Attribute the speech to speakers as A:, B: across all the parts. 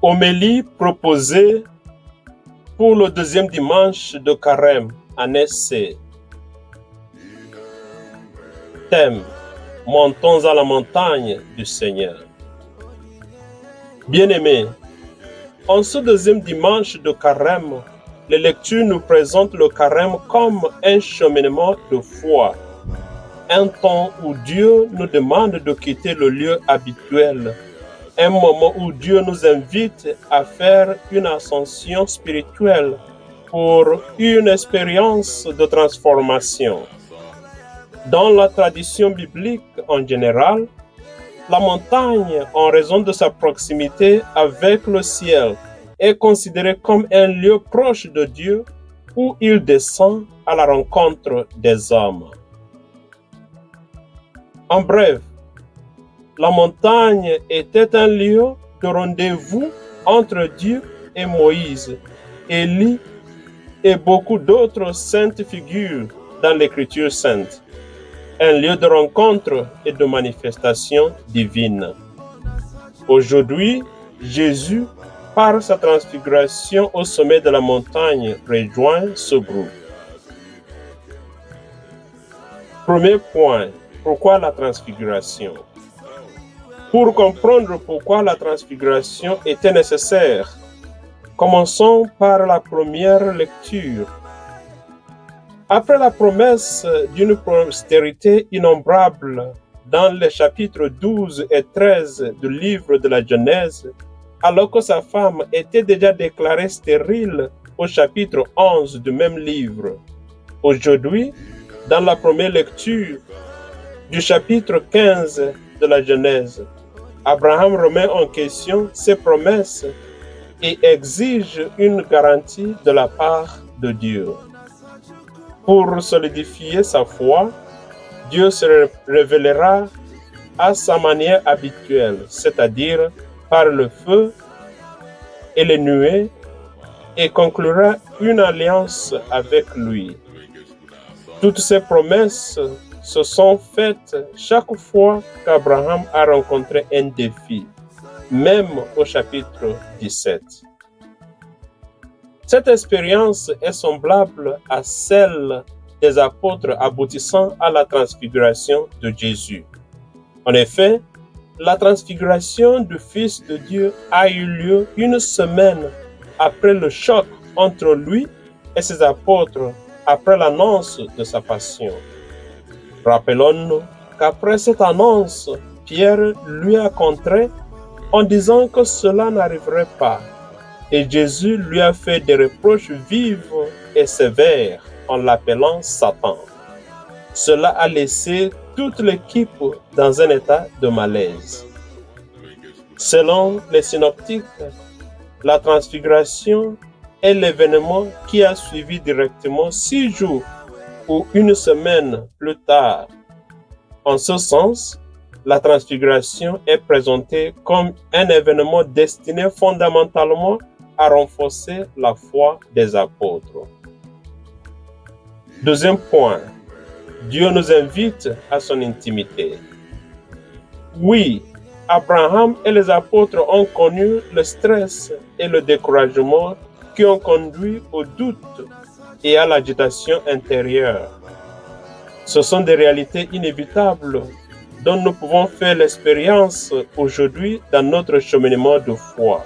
A: Homélie proposée pour le deuxième dimanche de Carême, année C. Thème: Montons à la montagne du Seigneur. Bien-aimés, en ce deuxième dimanche de Carême, les lectures nous présentent le Carême comme un cheminement de foi, un temps où Dieu nous demande de quitter le lieu habituel, un moment où Dieu nous invite à faire une ascension spirituelle pour une expérience de transformation. Dans la tradition biblique en général, la montagne, en raison de sa proximité avec le ciel, est considérée comme un lieu proche de Dieu où il descend à la rencontre des hommes. En bref, la montagne était un lieu de rendez-vous entre Dieu et Moïse, Élie et beaucoup d'autres saintes figures dans l'Écriture sainte. Un lieu de rencontre et de manifestation divine. Aujourd'hui, Jésus, par sa transfiguration au sommet de la montagne, rejoint ce groupe. Premier point, pourquoi la transfiguration? Pour comprendre pourquoi la transfiguration était nécessaire, commençons par la première lecture. Après la promesse d'une postérité innombrable dans les chapitres 12 et 13 du livre de la Genèse, alors que sa femme était déjà déclarée stérile au chapitre 11 du même livre. Aujourd'hui, dans la première lecture du chapitre 15 de la Genèse, Abraham remet en question ses promesses et exige une garantie de la part de Dieu. Pour solidifier sa foi, Dieu se révélera à sa manière habituelle, c'est-à-dire par le feu et les nuées, et conclura une alliance avec lui. Toutes ces promesses se sont faites chaque fois qu'Abraham a rencontré un défi, même au chapitre 17. Cette expérience est semblable à celle des apôtres aboutissant à la transfiguration de Jésus. En effet, la transfiguration du Fils de Dieu a eu lieu une semaine après le choc entre lui et ses apôtres après l'annonce de sa passion. Rappelons-nous qu'après cette annonce, Pierre lui a contré en disant que cela n'arriverait pas. Et Jésus lui a fait des reproches vifs et sévères en l'appelant Satan. Cela a laissé toute l'équipe dans un état de malaise. Selon les synoptiques, la transfiguration est l'événement qui a suivi directement 6 jours ou une semaine plus tard. En ce sens, la transfiguration est présentée comme un événement destiné fondamentalement à renforcer la foi des apôtres. Deuxième point, Dieu nous invite à son intimité. Oui, Abraham et les apôtres ont connu le stress et le découragement qui ont conduit au doute et à l'agitation intérieure. Ce sont des réalités inévitables dont nous pouvons faire l'expérience aujourd'hui dans notre cheminement de foi.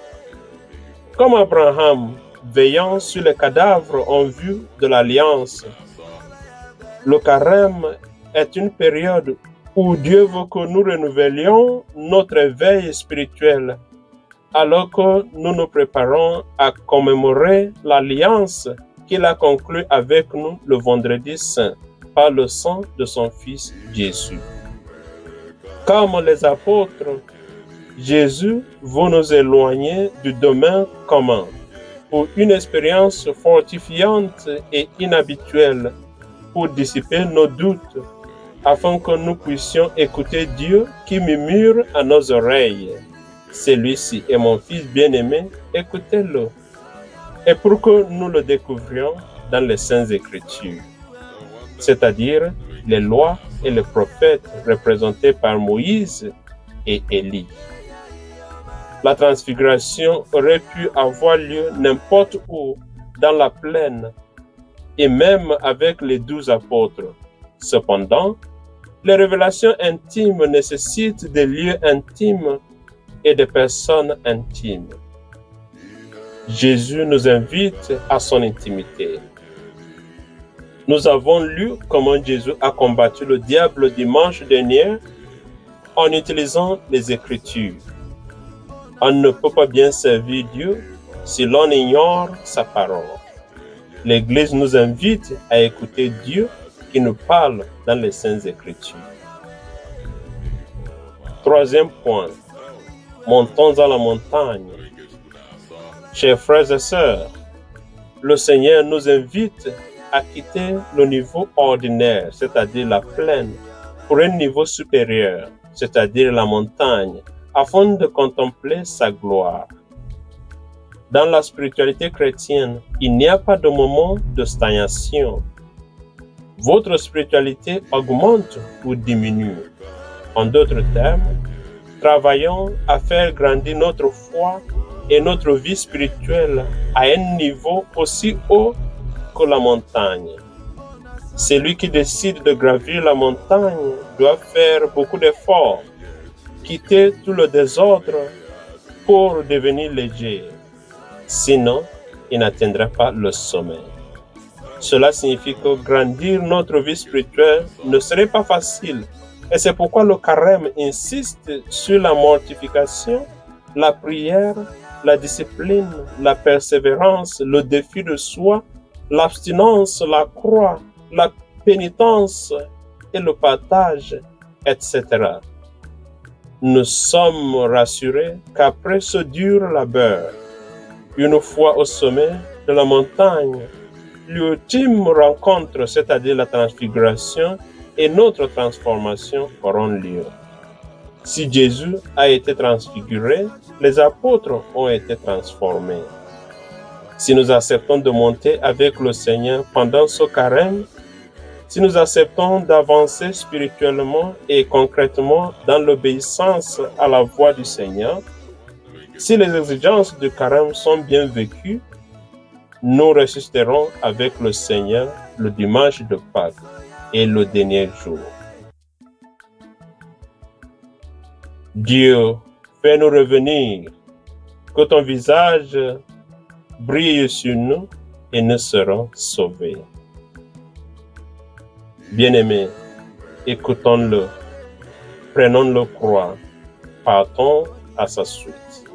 A: Comme Abraham, veillant sur les cadavres en vue de l'alliance, le carême est une période où Dieu veut que nous renouvelions notre éveil spirituel, alors que nous nous préparons à commémorer l'alliance qu'il a conclue avec nous le vendredi saint par le sang de son Fils Jésus. Comme les apôtres, Jésus veut nous éloigner du domaine commun pour une expérience fortifiante et inhabituelle pour dissiper nos doutes afin que nous puissions écouter Dieu qui murmure à nos oreilles. Celui-ci est mon Fils bien-aimé, écoutez-le. Et pour que nous le découvrions dans les Saintes Écritures, c'est-à-dire les lois et les prophètes représentés par Moïse et Élie. La transfiguration aurait pu avoir lieu n'importe où, dans la plaine, et même avec les 12 apôtres. Cependant, les révélations intimes nécessitent des lieux intimes et des personnes intimes. Jésus nous invite à son intimité. Nous avons lu comment Jésus a combattu le diable dimanche dernier en utilisant les Écritures. On ne peut pas bien servir Dieu si l'on ignore sa parole. L'Église nous invite à écouter Dieu qui nous parle dans les Saintes Écritures. Troisième point, montons à la montagne. Chers frères et sœurs, le Seigneur nous invite à quitter le niveau ordinaire, c'est-à-dire la plaine, pour un niveau supérieur, c'est-à-dire la montagne, afin de contempler sa gloire. Dans la spiritualité chrétienne, il n'y a pas de moment de stagnation. Votre spiritualité augmente ou diminue. En d'autres termes, travaillons à faire grandir notre foi et notre vie spirituelle à un niveau aussi haut que la montagne. Celui qui décide de gravir la montagne doit faire beaucoup d'efforts, quitter tout le désordre pour devenir léger. Sinon, il n'atteindra pas le sommet. Cela signifie que grandir notre vie spirituelle ne serait pas facile. Et c'est pourquoi le carême insiste sur la mortification, la prière, la discipline, la persévérance, le défi de soi, l'abstinence, la croix, la pénitence et le partage, etc. Nous sommes rassurés qu'après ce dur labeur, une fois au sommet de la montagne, l'ultime rencontre, c'est-à-dire la transfiguration, et notre transformation auront lieu. Si Jésus a été transfiguré, les apôtres ont été transformés. Si nous acceptons de monter avec le Seigneur pendant ce carême, si nous acceptons d'avancer spirituellement et concrètement dans l'obéissance à la voix du Seigneur, si les exigences du carême sont bien vécues, nous résisterons avec le Seigneur le dimanche de Pâques et le dernier jour. Dieu, fais-nous revenir, que ton visage brille sur nous et nous serons sauvés. Bien-aimés, écoutons-le, prenons le croix, partons à sa suite.